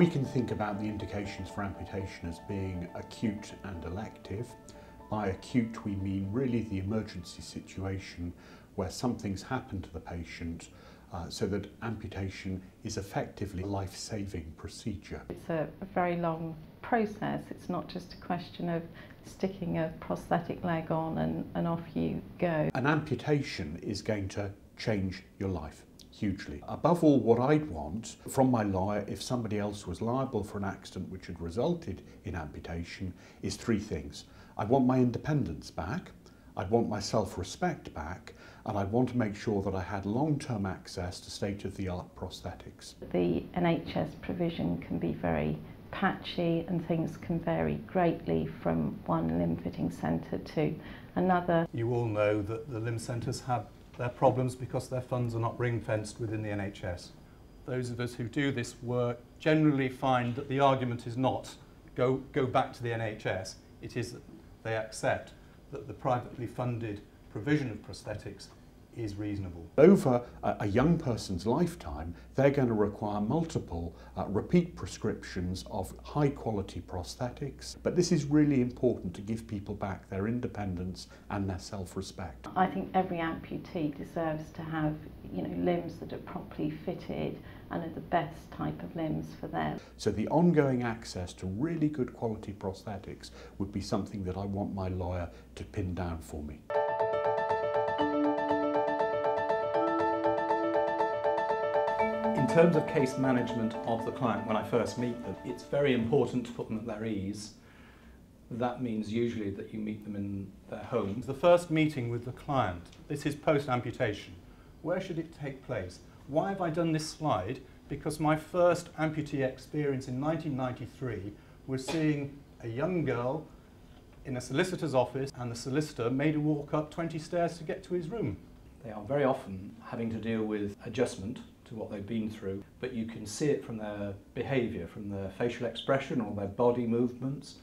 We can think about the indications for amputation as being acute and elective. By acute we mean really the emergency situation where something's happened to the patient so that amputation is effectively a life-saving procedure. It's a very long process. It's not just a question of sticking a prosthetic leg on and off you go. An amputation is going to change your life hugely. Above all, what I'd want from my lawyer if somebody else was liable for an accident which had resulted in amputation is three things. I want my independence back, I'd want my self-respect back, and I want to make sure that I had long-term access to state-of-the-art prosthetics. The NHS provision can be very patchy and things can vary greatly from one limb fitting centre to another. You all know that the limb centres have their problems because their funds are not ring-fenced within the NHS. Those of us who do this work generally find that the argument is not go back to the NHS, it is that they accept that the privately funded provision of prosthetics is reasonable. Over a young person's lifetime, they're going to require multiple repeat prescriptions of high quality prosthetics, but this is really important to give people back their independence and their self-respect. I think every amputee deserves to have, limbs that are properly fitted and are the best type of limbs for them. So the ongoing access to really good quality prosthetics would be something that I want my lawyer to pin down for me. In terms of case management of the client when I first meet them, it's very important to put them at their ease. That means usually that you meet them in their homes. The first meeting with the client, this is post-amputation. Where should it take place? Why have I done this slide? Because my first amputee experience in 1993 was seeing a young girl in a solicitor's office, and the solicitor made her walk up 20 stairs to get to his room. They are very often having to deal with adjustment to what they've been through, but you can see it from their behaviour, from their facial expression or their body movements,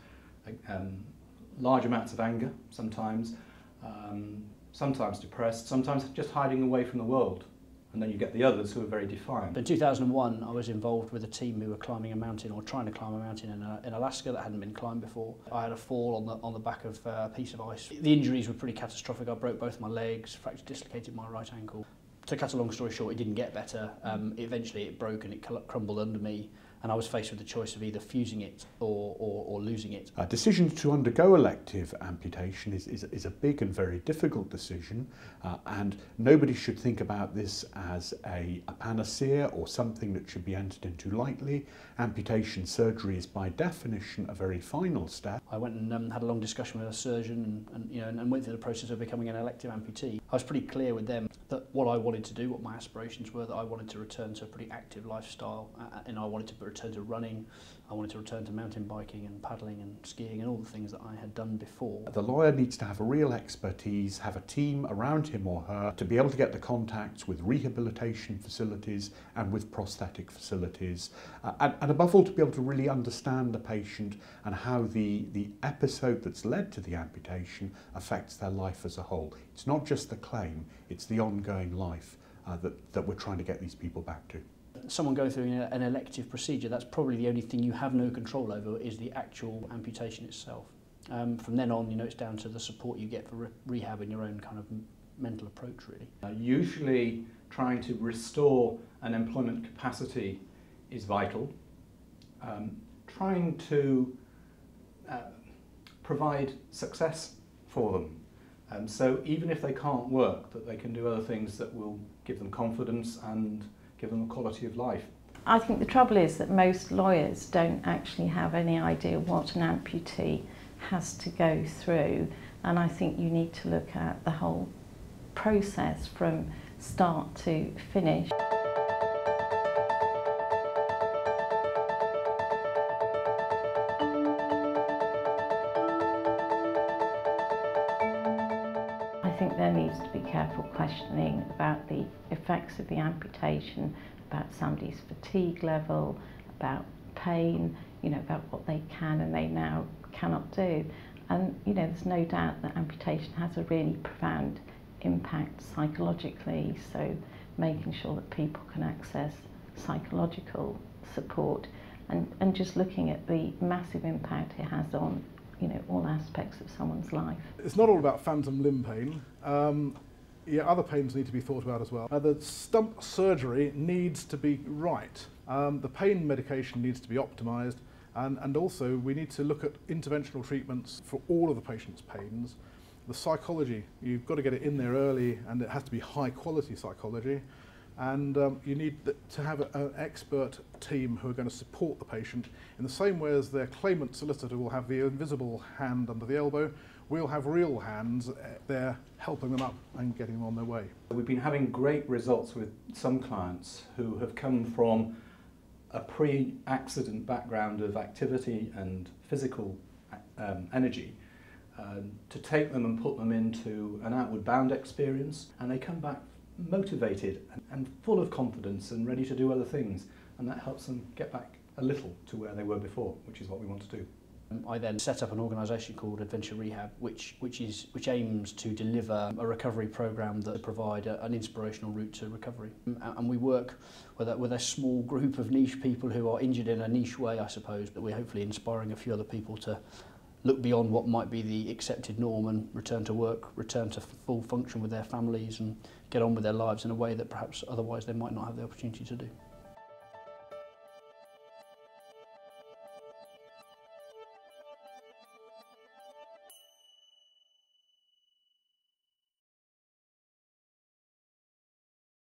large amounts of anger sometimes, sometimes depressed, sometimes just hiding away from the world. And then you get the others who are very defiant. In 2001, I was involved with a team who were climbing a mountain or trying to climb a mountain in Alaska that hadn't been climbed before. I had a fall on the back of a piece of ice. The injuries were pretty catastrophic. I broke both my legs, fractured, dislocated my right ankle. To cut a long story short, it didn't get better. Eventually it broke and it crumbled under me, and I was faced with the choice of either fusing it or losing it. A decision to undergo elective amputation is a big and very difficult decision, and nobody should think about this as a panacea or something that should be entered into lightly. Amputation surgery is by definition a very final step. I went and had a long discussion with a surgeon and went through the process of becoming an elective amputee. I was pretty clear with them that what I wanted to do, what my aspirations were, that I wanted to return to a pretty active lifestyle, and I wanted to return to running, I wanted to return to mountain biking and paddling and skiing and all the things that I had done before. The lawyer needs to have a real expertise, have a team around him or her to be able to get the contacts with rehabilitation facilities and with prosthetic facilities, and above all to be able to really understand the patient and how the episode that's led to the amputation affects their life as a whole. It's not just the claim, it's the ongoing life that we're trying to get these people back to. Someone going through an elective procedure, that's probably the only thing you have no control over, is the actual amputation itself. From then on, it's down to the support you get for rehab and your own kind of mental approach, really. Usually trying to restore an employment capacity is vital. Trying to provide success for them. So even if they can't work, that they can do other things that will give them confidence and give them a quality of life. I think the trouble is that most lawyers don't actually have any idea what an amputee has to go through, and I think you need to look at the whole process from start to finish. I think there needs to be careful questioning about the effects of the amputation, about somebody's fatigue level, about pain, about what they can and they now cannot do. And there's no doubt that amputation has a really profound impact psychologically, so making sure that people can access psychological support and just looking at the massive impact it has on, you know, all aspects of someone's life. It's not all about phantom limb pain. Other pains need to be thought about as well. The stump surgery needs to be right. The pain medication needs to be optimised, and also we need to look at interventional treatments for all of the patient's pains. The psychology, you've got to get it in there early, and it has to be high quality psychology. And you need to have an expert team who are going to support the patient in the same way as their claimant solicitor will have the invisible hand under the elbow. We'll have real hands there helping them up and getting them on their way. We've been having great results with some clients who have come from a pre-accident background of activity and physical energy, to take them and put them into an outward bound experience, and they come back motivated and full of confidence and ready to do other things, and that helps them get back a little to where they were before, which is what we want to do. I then set up an organisation called Adventure Rehab, which aims to deliver a recovery programme that provide an inspirational route to recovery. And we work with a small group of niche people who are injured in a niche way, I suppose, but we're hopefully inspiring a few other people to look beyond what might be the accepted norm and return to work, return to full function with their families and get on with their lives in a way that perhaps otherwise they might not have the opportunity to do.